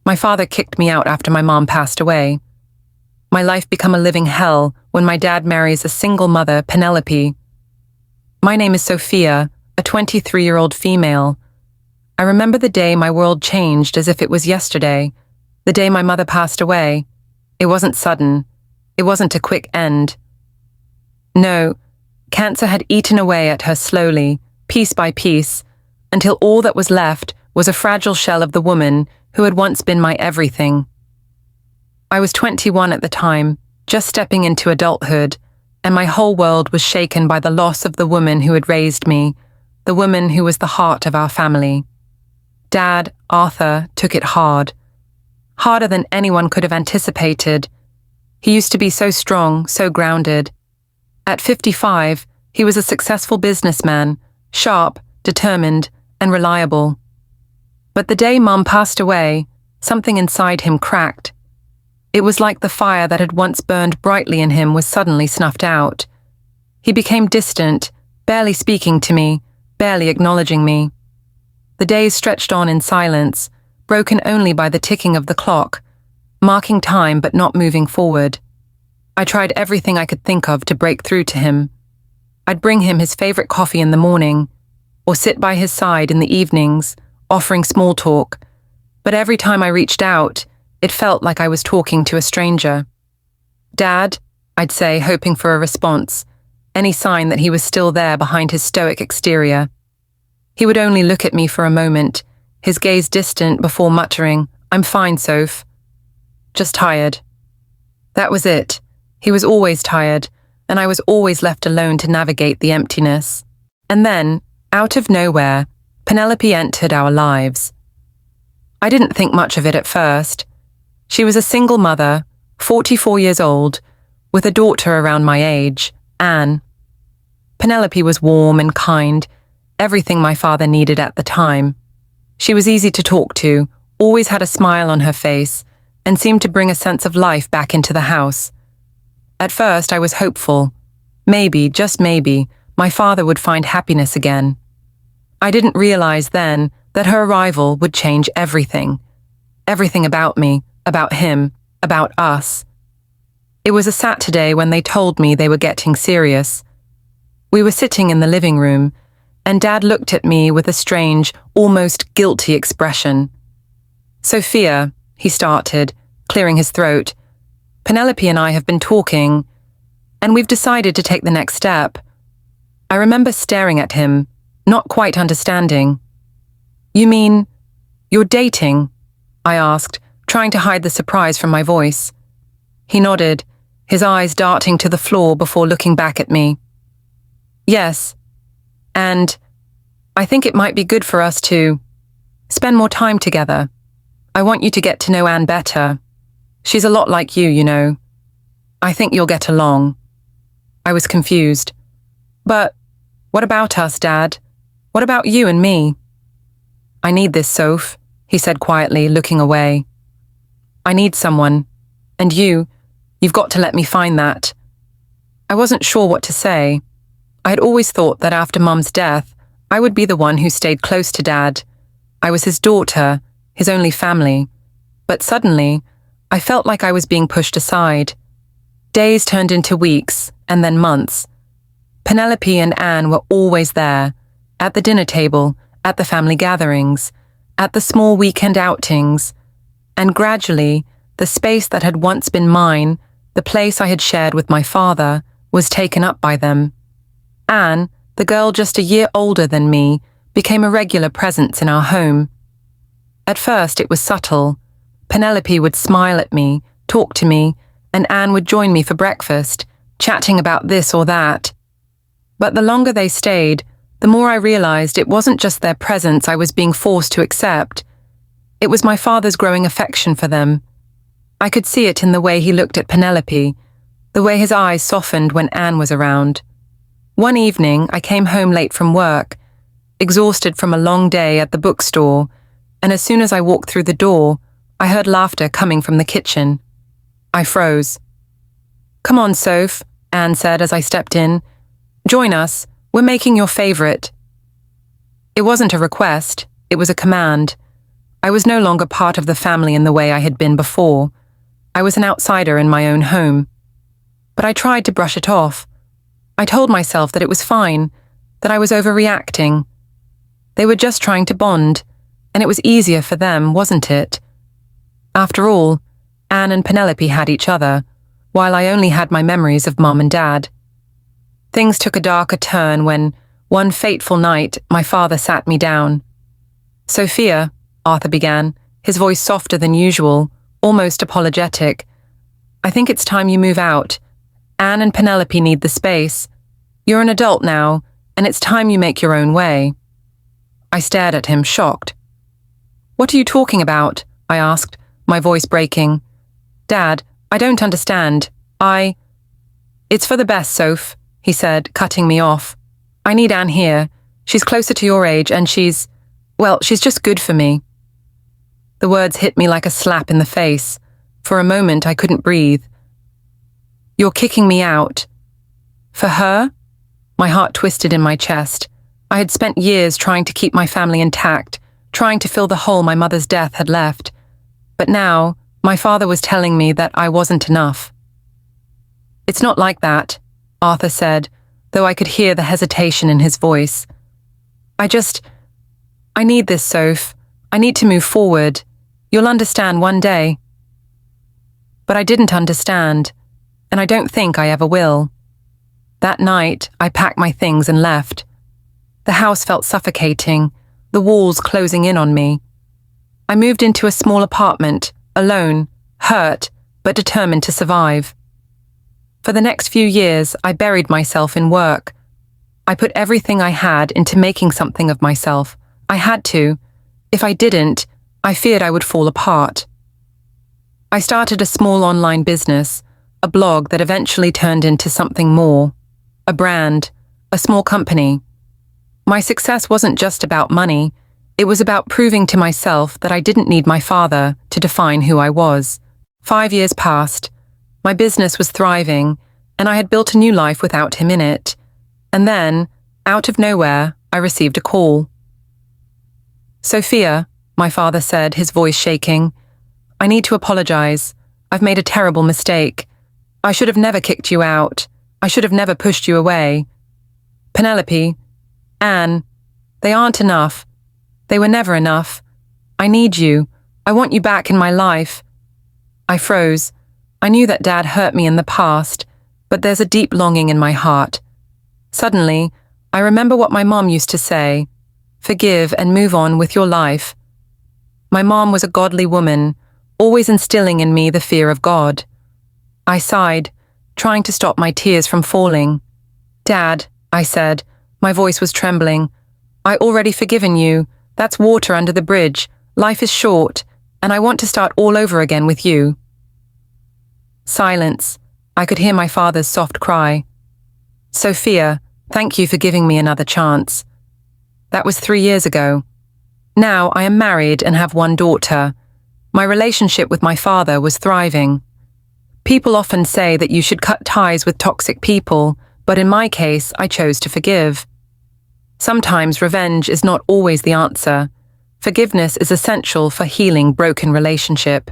My father kicked me out after my mom passed away. My life became a living hell when my dad marries a single mother, Penelope. My name is Sophia, a 23-year-old female. I remember the day my world changed as if it was yesterday, the day my mother passed away. It wasn't sudden. It wasn't a quick end. No, cancer had eaten away at her slowly, piece by piece, until all that was left was a fragile shell of the woman who had once been my everything. I was 21 at the time, just stepping into adulthood, and my whole world was shaken by the loss of the woman who had raised me, the woman who was the heart of our family. Dad, Arthur, took it hard. Harder than anyone could have anticipated. He used to be so strong, so grounded. At 55, he was a successful businessman, sharp, determined, and reliable. But the day Mom passed away, something inside him cracked. It was like the fire that had once burned brightly in him was suddenly snuffed out. He became distant, barely speaking to me, barely acknowledging me. The days stretched on in silence, broken only by the ticking of the clock, marking time but not moving forward. I tried everything I could think of to break through to him. I'd bring him his favorite coffee in the morning, or sit by his side in the evenings, offering small talk, but every time I reached out, it felt like I was talking to a stranger. "Dad," I'd say, hoping for a response, any sign that he was still there behind his stoic exterior. He would only look at me for a moment, his gaze distant before muttering, "I'm fine, Soph. Just tired." That was it. He was always tired, and I was always left alone to navigate the emptiness. And then, out of nowhere, Penelope entered our lives. I didn't think much of it at first. She was a single mother, 44 years old, with a daughter around my age, Anne. Penelope was warm and kind, everything my father needed at the time. She was easy to talk to, always had a smile on her face, and seemed to bring a sense of life back into the house. At first, I was hopeful. Maybe, just maybe, my father would find happiness again. I didn't realize then that her arrival would change everything. Everything about me, about him, about us. It was a Saturday when they told me they were getting serious. We were sitting in the living room, and Dad looked at me with a strange, almost guilty expression. "Sophia," he started, clearing his throat, "Penelope and I have been talking, and we've decided to take the next step." I remember staring at him, not quite understanding. "You mean, you're dating?" I asked, trying to hide the surprise from my voice. He nodded, his eyes darting to the floor before looking back at me. "Yes, and I think it might be good for us to spend more time together. I want you to get to know Anne better. She's a lot like you, you know. I think you'll get along." I was confused. "But what about us, Dad? What about you and me?" "I need this, Soph," he said quietly, looking away. "I need someone. And you've got to let me find that." I wasn't sure what to say. I had always thought that after Mum's death, I would be the one who stayed close to Dad. I was his daughter, his only family. But suddenly, I felt like I was being pushed aside. Days turned into weeks, and then months. Penelope and Anne were always there, at the dinner table, at the family gatherings, at the small weekend outings, and gradually, the space that had once been mine, the place I had shared with my father, was taken up by them. Anne, the girl just a year older than me, became a regular presence in our home. At first it was subtle. Penelope would smile at me, talk to me, and Anne would join me for breakfast, chatting about this or that. But the longer they stayed, the more I realized it wasn't just their presence I was being forced to accept. It was my father's growing affection for them. I could see it in the way he looked at Penelope, the way his eyes softened when Anne was around. One evening, I came home late from work, exhausted from a long day at the bookstore, and as soon as I walked through the door, I heard laughter coming from the kitchen. I froze. "Come on, Soph," Anne said as I stepped in. "Join us. We're making your favorite." It wasn't a request, it was a command. I was no longer part of the family in the way I had been before. I was an outsider in my own home. But I tried to brush it off. I told myself that it was fine, that I was overreacting. They were just trying to bond, and it was easier for them, wasn't it? After all, Anne and Penelope had each other, while I only had my memories of Mum and Dad. Things took a darker turn when, one fateful night, my father sat me down. "Sophia," Arthur began, his voice softer than usual, almost apologetic, "I think it's time you move out. Anne and Penelope need the space. You're an adult now, and it's time you make your own way." I stared at him, shocked. "What are you talking about?" I asked, my voice breaking. "Dad, I don't understand. It's for the best, Soph," he said, cutting me off. "I need Anne here. She's closer to your age and she's just good for me." The words hit me like a slap in the face. For a moment, I couldn't breathe. "You're kicking me out." "For her?" My heart twisted in my chest. I had spent years trying to keep my family intact, trying to fill the hole my mother's death had left. But now, my father was telling me that I wasn't enough. "It's not like that," Arthur said, though I could hear the hesitation in his voice. I need this, Soph. I need to move forward. You'll understand one day." But I didn't understand, and I don't think I ever will. That night, I packed my things and left. The house felt suffocating, the walls closing in on me. I moved into a small apartment, alone, hurt, but determined to survive. For the next few years, I buried myself in work. I put everything I had into making something of myself. I had to. If I didn't, I feared I would fall apart. I started a small online business, a blog that eventually turned into something more, a brand, a small company. My success wasn't just about money. It was about proving to myself that I didn't need my father to define who I was. 5 years passed. My business was thriving, and I had built a new life without him in it. And then, out of nowhere, I received a call. "Sophia," my father said, his voice shaking, "I need to apologize. I've made a terrible mistake. I should have never kicked you out. I should have never pushed you away. Penelope, Anne, they aren't enough. They were never enough. I need you. I want you back in my life." I froze. I knew that Dad hurt me in the past, but there's a deep longing in my heart. Suddenly, I remember what my mom used to say, "Forgive and move on with your life." My mom was a godly woman, always instilling in me the fear of God. I sighed, trying to stop my tears from falling. "Dad," I said, my voice was trembling, "I already forgiven you. That's water under the bridge. Life is short, and I want to start all over again with you." Silence. I could hear my father's soft cry. "Sophia, thank you for giving me another chance." That was 3 years ago. Now I am married and have one daughter. My relationship with my father was thriving. People often say that you should cut ties with toxic people, but in my case, I chose to forgive. Sometimes revenge is not always the answer. Forgiveness is essential for healing broken relationship.